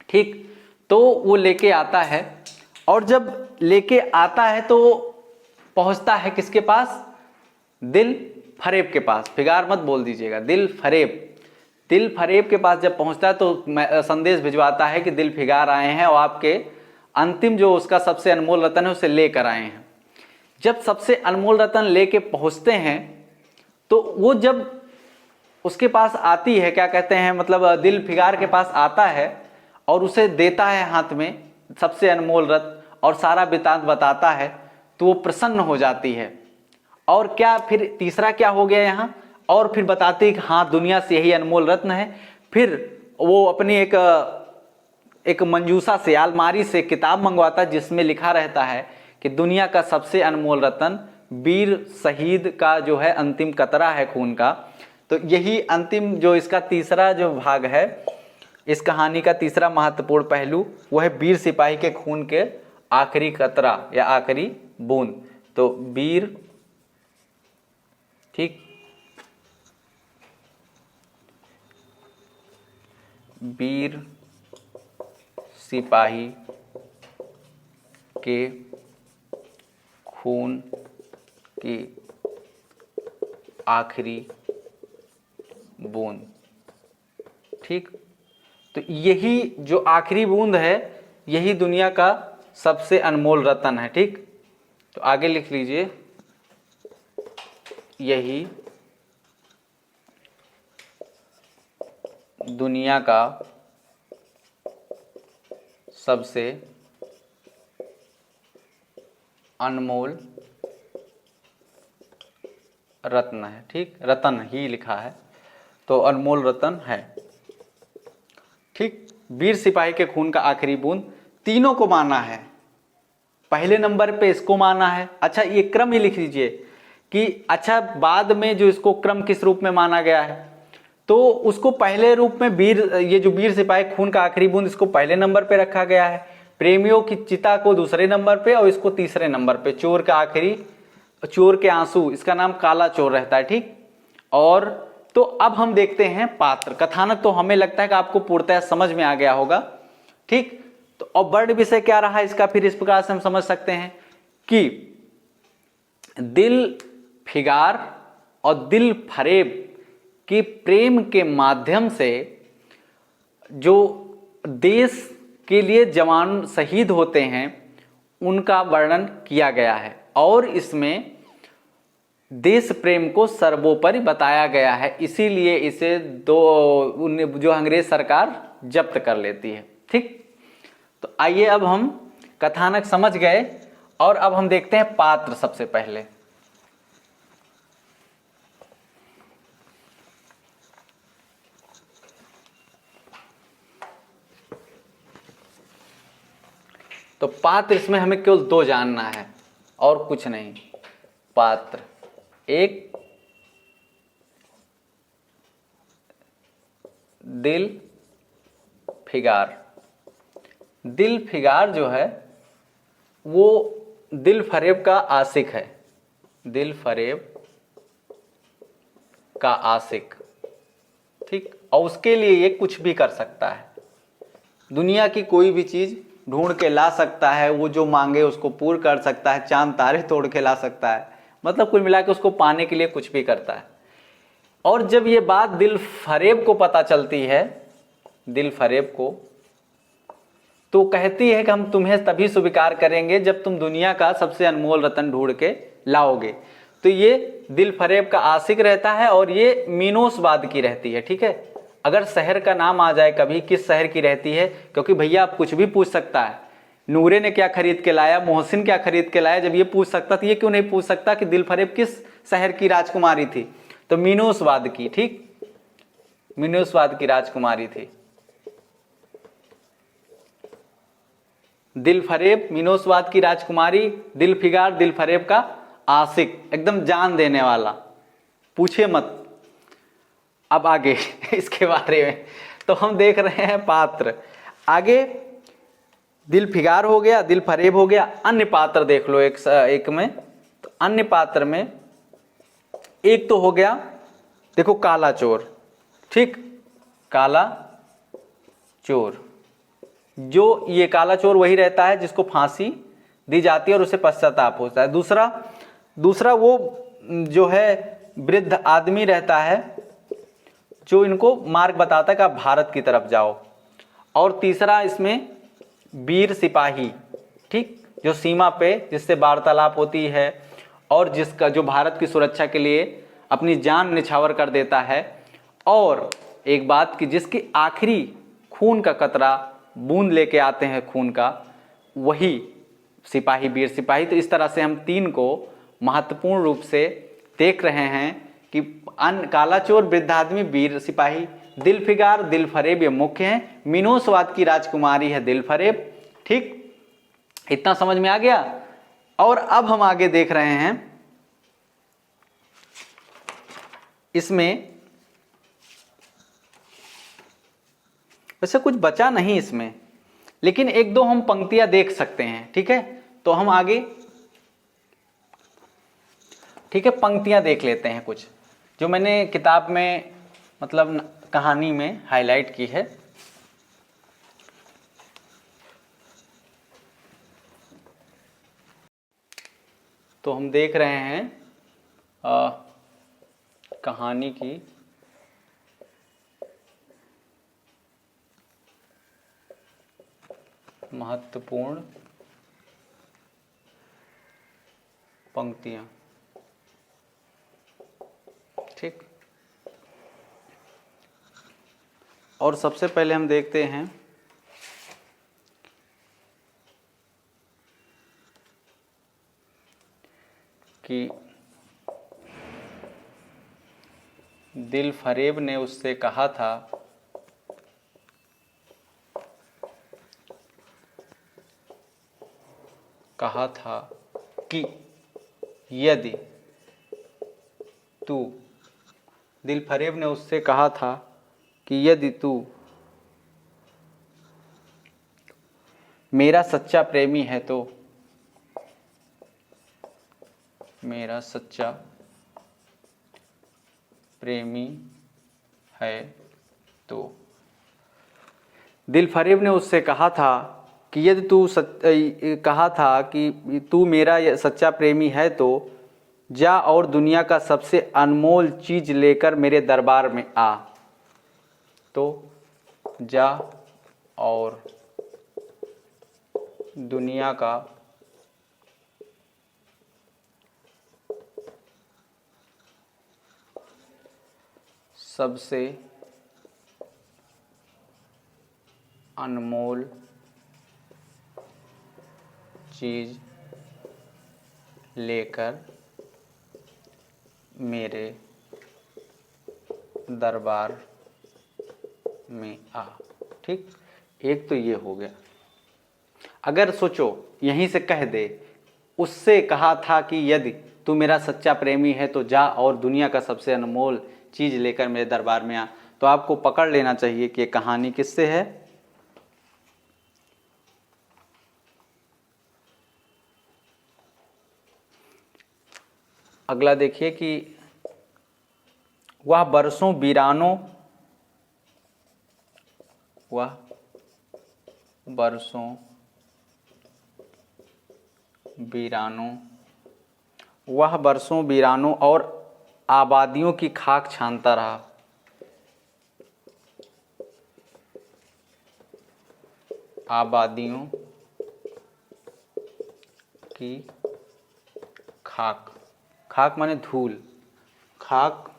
ठीक। तो वो लेके आता है और जब लेके आता है तो पहुंचता है किसके पास? दिल फरेब के पास। फिगार मत बोल दीजिएगा, दिल फरेब। दिल फरेब के पास जब पहुंचता है तो संदेश भिजवाता है कि दिल फिगार आए हैं और आपके अंतिम जो उसका सबसे अनमोल रतन है उसे लेकर आए हैं। जब सबसे अनमोल रतन लेके पहुंचते हैं तो वो जब उसके पास आती है, क्या कहते हैं, मतलब दिल फिगार के पास आता है और उसे देता है हाथ में सबसे अनमोल रत्न और सारा वृत्तांत बताता है, तो वो प्रसन्न हो जाती है। और क्या फिर तीसरा क्या हो गया यहाँ, और फिर बताती है कि हाँ दुनिया से यही अनमोल रत्न है। फिर वो अपनी एक मंजूसा से, अलमारी से किताब मंगवाता है जिसमें लिखा रहता है कि दुनिया का सबसे अनमोल रत्न वीर शहीद का जो है अंतिम कतरा है खून का। तो यही अंतिम जो इसका तीसरा जो भाग है, इस कहानी का तीसरा महत्वपूर्ण पहलू वो है वीर सिपाही के खून के आखिरी कतरा या आखिरी बूंद। तो वीर, ठीक, वीर सिपाही के खून की आखिरी बूंद। ठीक, तो यही जो आखिरी बूंद है यही दुनिया का सबसे अनमोल रत्न है। ठीक, तो आगे लिख लीजिए, यही दुनिया का सबसे अनमोल रत्न है। ठीक, रत्न ही लिखा है तो अनमोल रत्न है। ठीक, वीर सिपाही के खून का आखिरी बूंद, तीनों को माना है। पहले नंबर पे इसको माना है। अच्छा, ये क्रम ही लिख लीजिए कि अच्छा बाद में जो इसको क्रम किस रूप में माना गया है, तो उसको पहले रूप में वीर, ये जो वीर सिपाही खून का आखिरी बूंद, इसको पहले नंबर पे रखा गया है। प्रेमियों की चिता को दूसरे नंबर पे और इसको तीसरे नंबर पे। चोर का आखिरी, चोर के आंसू, इसका नाम काला चोर रहता है। ठीक, और तो अब हम देखते हैं पात्र। कथानक तो हमें लगता है कि आपको पूर्णतः समझ में आ गया होगा। ठीक, तो अब वर्ण विषय क्या रहा इसका, फिर इस प्रकार से हम समझ सकते हैं कि दिल फिगार और दिल फरेब की प्रेम के माध्यम से जो देश के लिए जवान शहीद होते हैं उनका वर्णन किया गया है और इसमें देश प्रेम को सर्वोपरि बताया गया है। इसीलिए इसे जो अंग्रेज सरकार जब्त कर लेती है। ठीक, तो आइए अब हम कथानक समझ गए और अब हम देखते हैं पात्र। सबसे पहले तो पात्र, इसमें हमें केवल दो जानना है और कुछ नहीं। पात्र, एक दिल फिगार। दिल फिगार जो है वो दिल फरेब का आशिक है। दिल फरेब का आशिक। ठीक, और उसके लिए ये कुछ भी कर सकता है। दुनिया की कोई भी चीज ढूंढ के ला सकता है, वो जो मांगे उसको पूर्ण कर सकता है, चांद तारे तोड़ के ला सकता है, मतलब कुल मिला के उसको पाने के लिए कुछ भी करता है। और जब ये बात दिल फरेब को पता चलती है, दिल फरेब को, तो कहती है कि हम तुम्हें तभी स्वीकार करेंगे जब तुम दुनिया का सबसे अनमोल रत्न ढूंढ के लाओगे। तो ये दिल फरेब का आशिक रहता है और ये मीनोसवाद की रहती है। ठीक है, अगर शहर का नाम आ जाए कभी, किस शहर की रहती है, क्योंकि भैया आप कुछ भी पूछ सकता है। नूरे ने क्या खरीद के लाया, मोहसिन क्या खरीद के लाया, जब ये पूछ सकता तो ये क्यों नहीं पूछ सकता कि दिल फरेब किस शहर की राजकुमारी थी? तो मीनोसवाद की। ठीक, मीनोसवाद की राजकुमारी थी दिल फरेब, मीनोसवाद की राजकुमारी, दिल फिगार दिल फरेब का आशिक, एकदम जान देने वाला, पूछे मत। अब आगे इसके बारे में तो हम देख रहे हैं पात्र। आगे दिल फिगार हो गया, दिल फरेब हो गया। अन्य पात्र देख लो एक में। तो अन्य पात्र में एक तो हो गया, देखो, काला चोर। ठीक, काला चोर, जो ये काला चोर वही रहता है जिसको फांसी दी जाती है और उसे पश्चाताप होता है। दूसरा वो जो है वृद्ध आदमी रहता है जो इनको मार्ग बताता है कि आप भारत की तरफ जाओ। और तीसरा इसमें वीर सिपाही, ठीक, जो सीमा पे जिससे वार्तालाप होती है और जिसका जो भारत की सुरक्षा के लिए अपनी जान निछावर कर देता है। और एक बात कि जिसकी आखिरी खून का कतरा बूंद लेके आते हैं खून का, वही सिपाही, वीर सिपाही। तो इस तरह से हम तीन को महत्वपूर्ण रूप से देख रहे हैं कि काला चोर, वृद्ध आदमी, वीर सिपाही, दिल फिगार, दिल फरेब ये मुख्य हैं। मीनोसवाद की राजकुमारी है दिल फरेब। ठीक, इतना समझ में आ गया। और अब हम आगे देख रहे हैं इसमें, वैसे कुछ बचा नहीं इसमें, लेकिन एक दो हम पंक्तियां देख सकते हैं। ठीक है, तो हम आगे, ठीक है, पंक्तियां देख लेते हैं कुछ जो मैंने किताब में, मतलब कहानी में हाईलाइट की है। तो हम देख रहे हैं कहानी की महत्वपूर्ण पंक्तियां। ठीक, और सबसे पहले हम देखते हैं कि दिल फरेब ने उससे कहा था कि यदि तू, दिल फरेब ने उससे कहा था कि यदि तू मेरा सच्चा प्रेमी है तो, मेरा सच्चा प्रेमी है तो, दिल फरेब ने उससे कहा था कि यदि कहा था कि तू मेरा सच्चा प्रेमी है तो जा और दुनिया का सबसे अनमोल चीज लेकर मेरे दरबार में आ। तो जा और दुनिया का सबसे अनमोल चीज लेकर मेरे दरबार में आ। ठीक, एक तो ये हो गया। अगर सोचो यहीं से कह दे, उससे कहा था कि यदि तू मेरा सच्चा प्रेमी है तो जा और दुनिया का सबसे अनमोल चीज लेकर मेरे दरबार में आ, तो आपको पकड़ लेना चाहिए कि ये कहानी किससे है। अगला देखिए कि वह बरसों वीरानों, वह बरसों वीरानों, वह बरसों वीरानों और आबादियों की खाक छानता रहा। आबादियों की खाक, खाक माने धूल, खाक,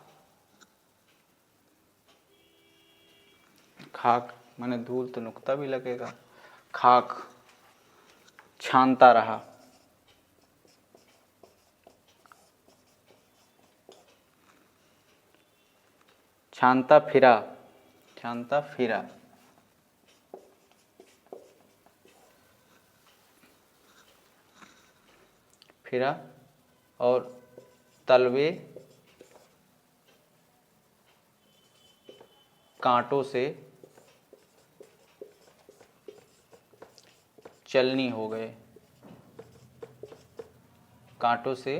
खाक माने धूल तो नुक्ता भी लगेगा, खाक छानता रहा। छानता फिरा, छानता फिरा, फिरा और तलवे कांटों से चलनी हो गए, कांटों से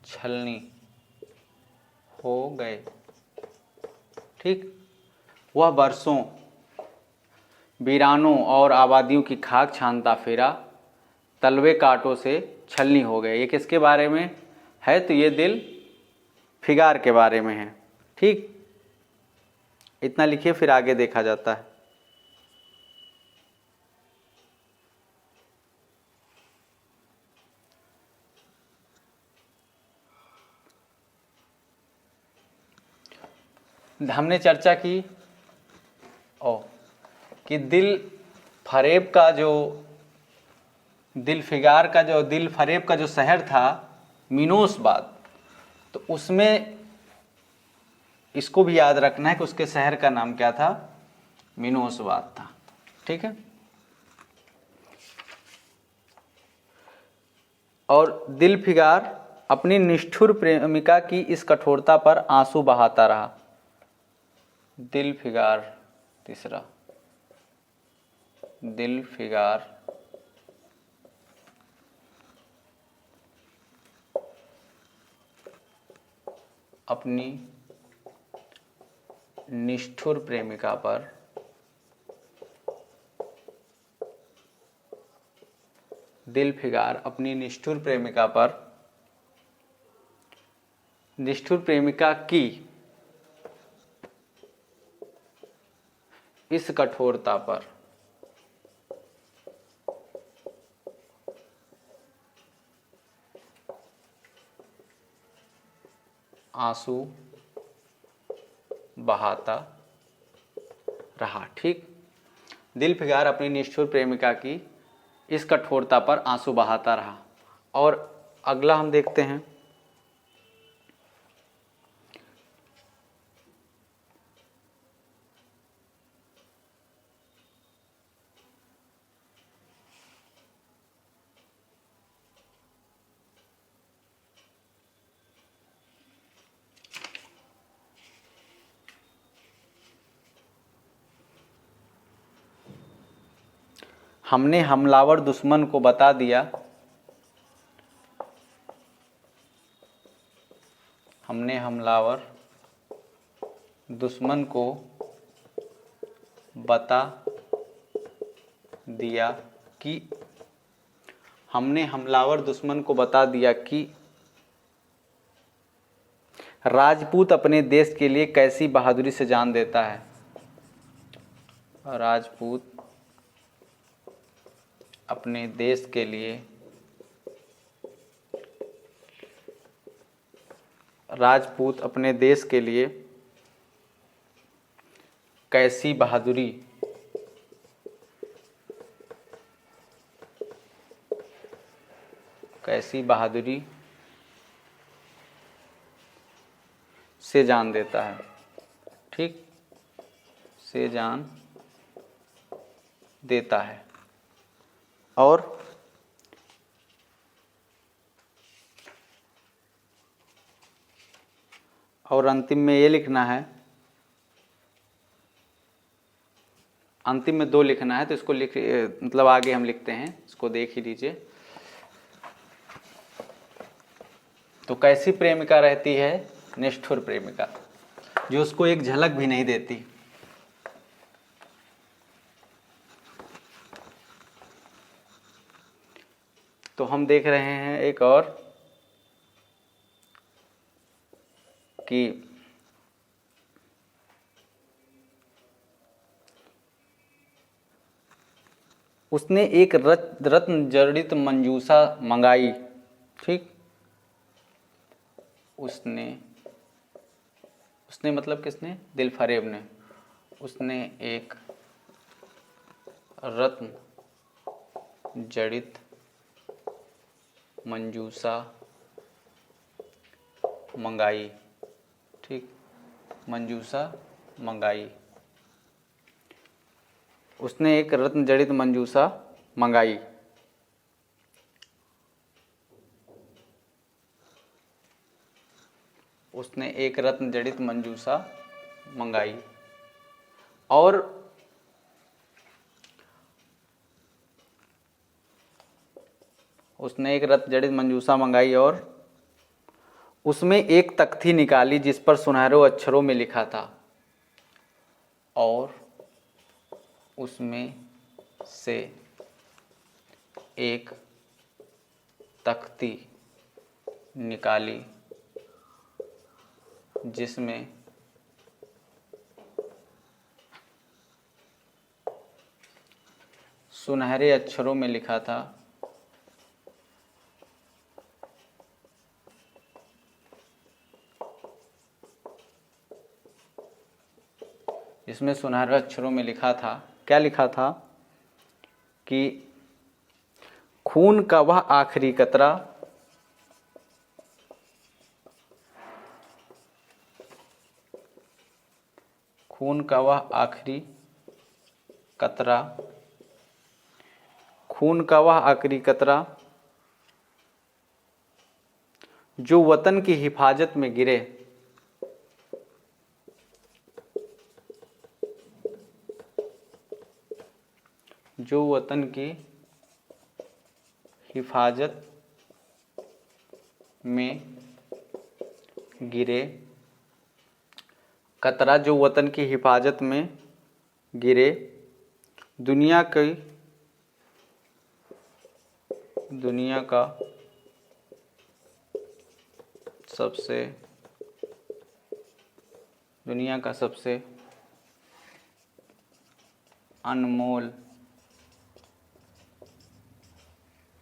छलनी हो गए। ठीक, वह बरसों वीरानों और आबादियों की खाक छानता फिरा, तलवे कांटों से छलनी हो गए। ये किसके बारे में है? तो ये दिल फिगार के बारे में है। ठीक, इतना लिखिए फिर आगे देखा जाता है। हमने चर्चा की कि दिल फरेब का जो, दिल फिगार का जो, दिल फरेब का जो शहर था मिनोसबाद, तो उसमें इसको भी याद रखना है कि उसके शहर का नाम क्या था? मिनोसबाद था। ठीक है, और दिल फिगार अपनी निष्ठुर प्रेमिका की इस कठोरता पर आंसू बहाता रहा। दिल फिगार, तीसरा, दिल फिगार अपनी निष्ठुर प्रेमिका पर दिलफिगार अपनी निष्ठुर प्रेमिका की इस कठोरता पर आंसू बहाता रहा। ठीक, दिलफिगार अपनी निष्ठुर प्रेमिका की इस कठोरता पर आंसू बहाता रहा। और अगला हम देखते हैं, हमने हमलावर दुश्मन को बता दिया, हमने हमलावर दुश्मन को बता दिया कि हमने हमलावर दुश्मन को बता दिया कि राजपूत अपने देश के लिए कैसी बहादुरी से जान देता है। राजपूत अपने देश के लिए, राजपूत अपने देश के लिए कैसी बहादुरी से जान देता है। ठीक, से जान देता है। और अंतिम में ये लिखना है, अंतिम में 2 लिखना है, तो इसको मतलब आगे हम लिखते हैं, इसको देख ही लीजिए। तो कैसी प्रेमिका रहती है? निष्ठुर प्रेमिका, जो उसको एक झलक भी नहीं देती। तो हम देख रहे हैं एक और कि उसने एक रत्न जड़ित मंजूषा मंगाई। ठीक, उसने मतलब किसने? दिलफरेब ने। उसने एक रत्न जड़ित मंजूषा मंगाई। ठीक, मंजूषा मंगाई। उसने एक रत्न जड़ित मंजूषा मंगाई। उसने एक रत्न जड़ित मंजूषा मंगाई। और उसने एक रत्न जड़ित मंजूषा मंगाई और उसमें एक तख्ती निकाली जिस पर सुनहरे अक्षरों में लिखा था। और उसमें से एक तख्ती निकाली जिसमें सुनहरे अक्षरों में लिखा था, जिसमें सुनहरे अक्षरों में लिखा था, क्या लिखा था? कि खून का वह आखिरी कतरा खून का वह आखिरी कतरा खून का वह आखिरी कतरा जो वतन की हिफाजत में गिरे, जो वतन की हिफाजत में गिरे, कतरा जो वतन की हिफाजत में गिरे, दुनिया की दुनिया का सबसे अनमोल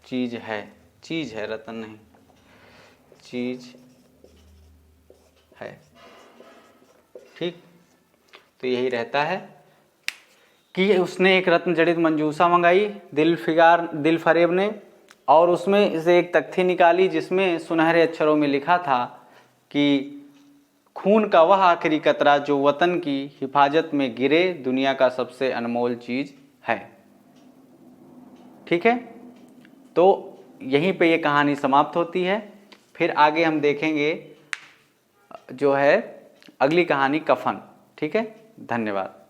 चीज है, रतन नहीं, चीज है। ठीक, तो यही रहता है कि उसने एक रत्न जड़ित मंजूषा मंगाई दिल फरेब ने, और उसमें से एक तख्ती निकाली जिसमें सुनहरे अक्षरों में लिखा था कि खून का वह आखिरी कतरा जो वतन की हिफाजत में गिरे, दुनिया का सबसे अनमोल चीज है। ठीक है, तो यहीं पे ये कहानी समाप्त होती है। फिर आगे हम देखेंगे जो है अगली कहानी कफन। ठीक है, धन्यवाद।